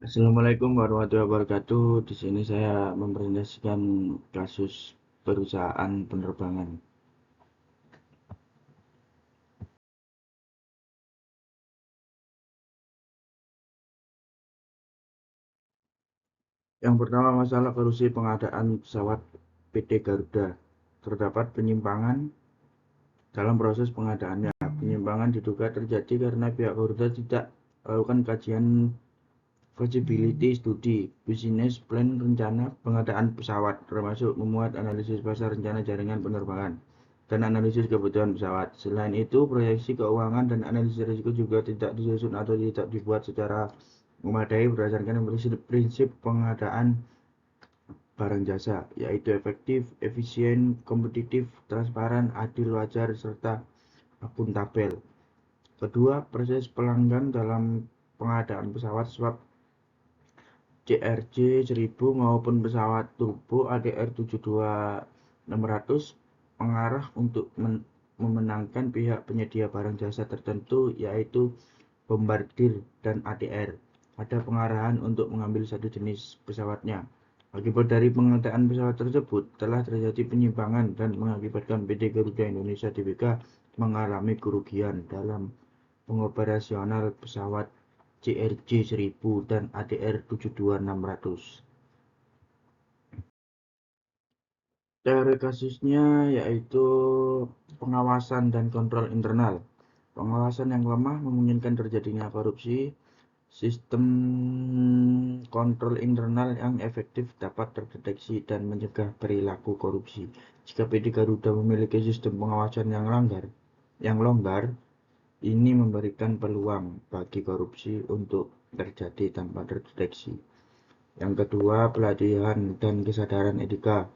Assalamualaikum warahmatullahi wabarakatuh. Di sini saya mempresentasikan kasus perusahaan penerbangan. Yang pertama, masalah korupsi pengadaan pesawat PT Garuda. Terdapat penyimpangan dalam proses pengadaannya. Penyimpangan diduga terjadi karena pihak Garuda tidak melakukan kajian feasibility study, business plan rencana pengadaan pesawat, termasuk memuat analisis pasar rencana jaringan penerbangan, dan analisis kebutuhan pesawat. Selain itu, proyeksi keuangan dan analisis risiko juga tidak disusun atau tidak dibuat secara memadai berdasarkan prinsip pengadaan barang jasa, yaitu efektif, efisien, kompetitif, transparan, adil, wajar, serta akuntabel. Kedua, proses pelanggan dalam pengadaan pesawat swap CRJ-1000 maupun pesawat turbo ATR-72-600 mengarah untuk memenangkan pihak penyedia barang jasa tertentu, yaitu Bombardier dan ATR. Ada pengarahan untuk mengambil satu jenis pesawatnya. Akibat dari pengadaan pesawat tersebut, telah terjadi penyimpangan dan mengakibatkan PT Garuda Indonesia Tbk mengalami kerugian dalam pengoperasional pesawat CRJ-1000 dan ATR-72-600. Teori kasusnya yaitu pengawasan dan kontrol internal. Pengawasan yang lemah memungkinkan terjadinya korupsi. Sistem kontrol internal yang efektif dapat terdeteksi dan mencegah perilaku korupsi. Jika PT Garuda memiliki sistem pengawasan yang longgar, ini memberikan peluang bagi korupsi untuk terjadi tanpa terdeteksi. Yang kedua, pelatihan dan kesadaran etika.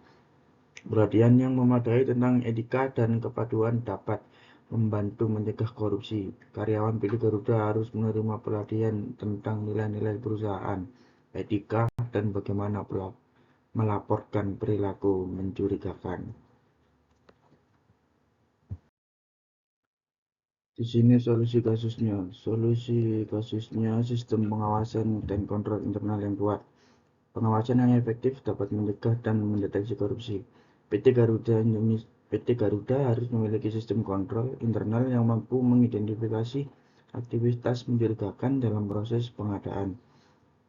Pelatihan yang memadai tentang etika dan kepatuhan dapat membantu mencegah korupsi. Karyawan PT Garuda harus menerima pelatihan tentang nilai-nilai perusahaan, etika, dan bagaimana melaporkan perilaku mencurigakan. Di sini solusi kasusnya. Solusi kasusnya sistem pengawasan dan kontrol internal yang kuat. Pengawasan yang efektif dapat mencegah dan mendeteksi korupsi. PT Garuda harus memiliki sistem kontrol internal yang mampu mengidentifikasi aktivitas mencurigakan dalam proses pengadaan.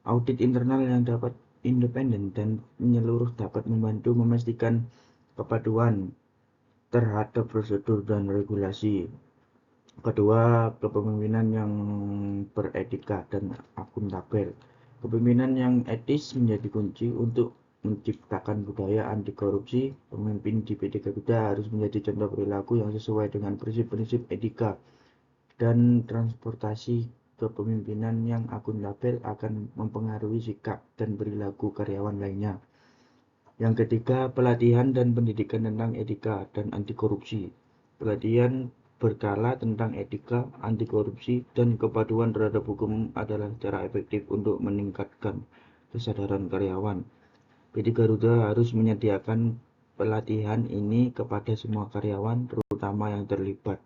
Audit internal yang dapat independen dan menyeluruh dapat membantu memastikan kepatuhan terhadap prosedur dan regulasi. Kedua, kepemimpinan yang beretika dan akuntabel. Kepemimpinan yang etis menjadi kunci untuk menciptakan budaya anti korupsi. Pemimpin di PT Garuda harus menjadi contoh perilaku yang sesuai dengan prinsip-prinsip etika dan transportasi. Kepemimpinan yang akuntabel akan mempengaruhi sikap dan perilaku karyawan lainnya. Yang ketiga, pelatihan dan pendidikan tentang etika dan anti korupsi. Pelatihan berkala tentang etika, anti korupsi, dan kepatuhan terhadap hukum adalah cara efektif untuk meningkatkan kesadaran karyawan. PT Garuda harus menyediakan pelatihan ini kepada semua karyawan, terutama yang terlibat.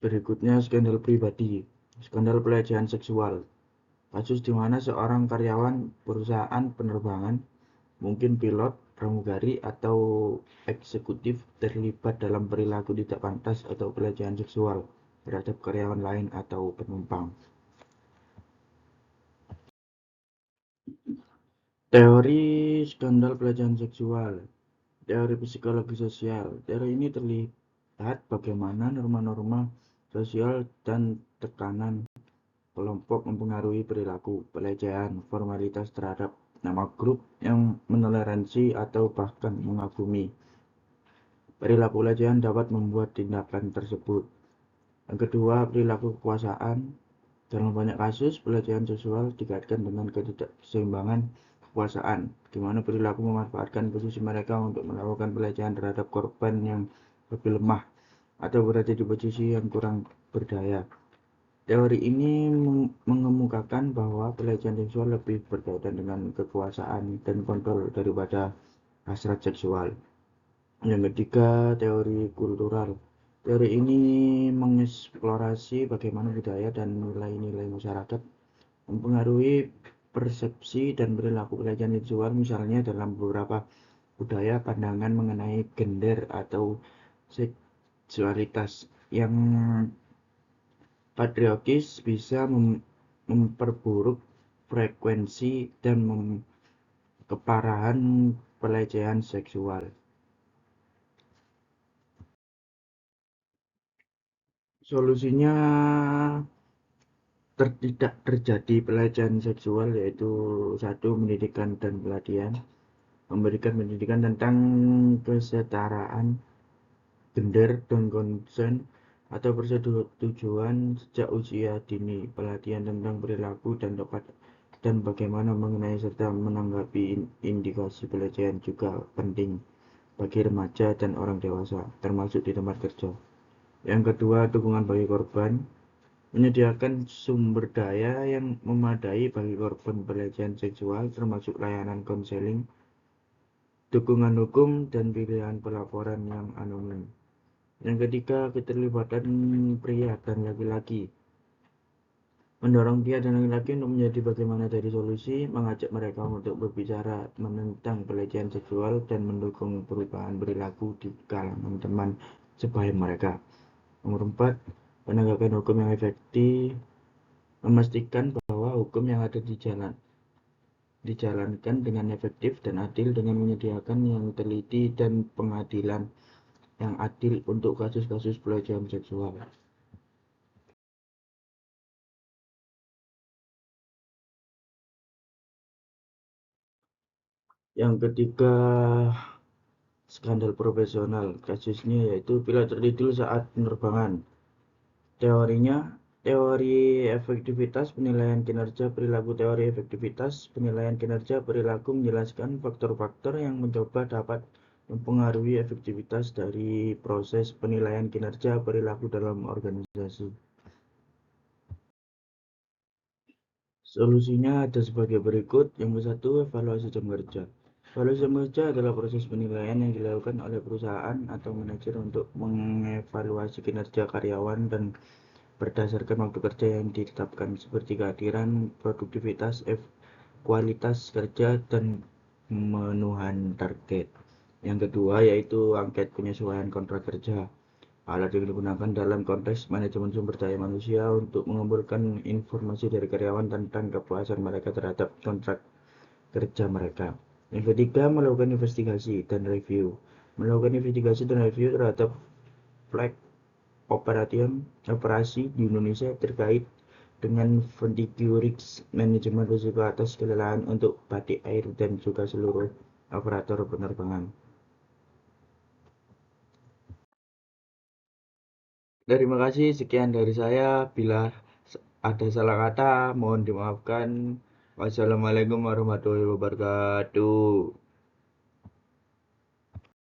Berikutnya skandal pribadi, skandal pelecehan seksual. Kasus di mana seorang karyawan perusahaan penerbangan, mungkin pilot, pramugari, atau eksekutif, terlibat dalam perilaku tidak pantas atau pelecehan seksual terhadap karyawan lain atau penumpang. Teori skandal pelecehan seksual. Teori psikologi sosial. Teori ini terlihat bagaimana norma-norma sosial dan tekanan kelompok mempengaruhi perilaku pelecehan, formalitas terhadap nama grup yang menoleransi atau bahkan mengagumi. Perilaku pelecehan dapat membuat tindakan tersebut. Yang kedua, perilaku kekuasaan. Dalam banyak kasus, pelecehan seksual dikaitkan dengan ketidakseimbangan kekuasaan, di mana perilaku memanfaatkan posisi mereka untuk melakukan pelecehan terhadap korban yang lebih lemah atau berada di posisi yang kurang berdaya. Teori ini mengemukakan bahwa pelecehan seksual lebih berkaitan dengan kekuasaan dan kontrol daripada hasrat seksual. Yang ketiga, teori kultural. Teori ini mengeksplorasi bagaimana budaya dan nilai-nilai masyarakat mempengaruhi persepsi dan perilaku pelecehan seksual, misalnya dalam beberapa budaya pandangan mengenai gender atau seksualitas yang patriarkis bisa memperburuk frekuensi dan keparahan pelecehan seksual. Solusinya tidak terjadi pelecehan seksual, yaitu satu, pendidikan dan pelatihan, memberikan pendidikan tentang kesetaraan gender dan konsen atau persetujuan sejak usia dini, pelatihan tentang perilaku dan tepat dan bagaimana mengenai serta menanggapi indikasi pelecehan juga penting bagi remaja dan orang dewasa, termasuk di tempat kerja. Yang kedua, dukungan bagi korban, menyediakan sumber daya yang memadai bagi korban pelecehan seksual, termasuk layanan konseling, dukungan hukum, dan pilihan pelaporan yang anonim. Yang ketiga, keterlibatan pria dan laki-laki. Mendorong pria dan laki-laki untuk menjadi bagaimana dari solusi, mengajak mereka untuk berbicara menentang pelecehan seksual dan mendukung perubahan perilaku di kalangan teman sebaya mereka. Nomor 4, penegakan hukum yang efektif, memastikan bahwa hukum yang ada dijalankan dengan efektif dan adil dengan menyediakan yang teliti dan pengadilan yang adil untuk kasus-kasus pelecehan seksual. Yang ketiga, skandal profesional. Kasusnya yaitu pilot tertidur saat penerbangan. Teorinya, teori efektivitas penilaian kinerja perilaku. Teori efektivitas penilaian kinerja perilaku menjelaskan faktor-faktor yang mencoba dapat mempengaruhi efektivitas dari proses penilaian kinerja perilaku dalam organisasi. Solusinya ada sebagai berikut. Yang satu, evaluasi jam kerja. Evaluasi jam kerja adalah proses penilaian yang dilakukan oleh perusahaan atau manajer untuk mengevaluasi kinerja karyawan dan berdasarkan waktu kerja yang ditetapkan seperti kehadiran, produktivitas, kualitas kerja, dan pemenuhan target. Yang kedua yaitu angket penyesuaian kontrak kerja. Alat yang digunakan dalam konteks manajemen sumber daya manusia untuk mengumpulkan informasi dari karyawan tentang kepuasan mereka terhadap kontrak kerja mereka. Yang ketiga, melakukan investigasi dan review. Melakukan investigasi dan review terhadap flag operasi di Indonesia terkait dengan Vertigo Risk manajemen risiko atas kelelahan untuk batik air dan juga seluruh operator penerbangan. Terima kasih, sekian dari saya. Bila ada salah kata, mohon dimaafkan. Wassalamualaikum warahmatullahi wabarakatuh.